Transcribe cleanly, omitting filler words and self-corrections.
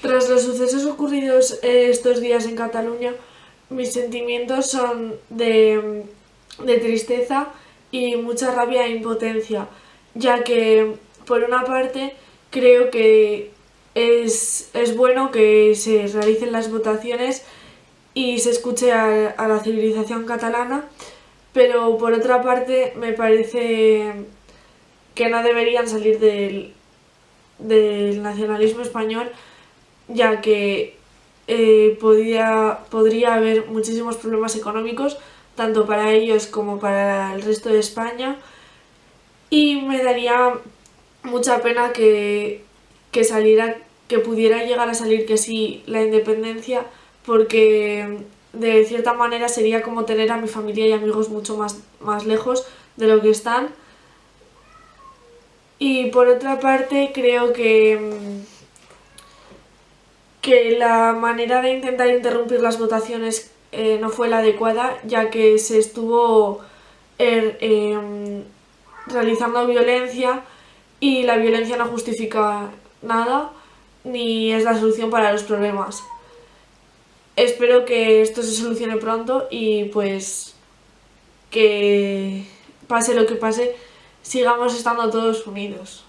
Tras los sucesos ocurridos estos días en Cataluña, mis sentimientos son de tristeza y mucha rabia e impotencia, ya que, por una parte, creo que es bueno que se realicen las votaciones y se escuche a la civilización catalana, pero por otra parte me parece que no deberían salir del nacionalismo español, ya que podría haber muchísimos problemas económicos, tanto para ellos como para el resto de España, y me daría mucha pena que pudiera llegar a salir que sí la independencia, porque de cierta manera sería como tener a mi familia y amigos mucho más lejos de lo que están. Y por otra parte creo que la manera de intentar interrumpir las votaciones no fue la adecuada, ya que se estuvo er, eh, realizando violencia y la violencia no justifica nada ni es la solución para los problemas. Espero que esto se solucione pronto y pues que pase lo que pase, sigamos estando todos unidos.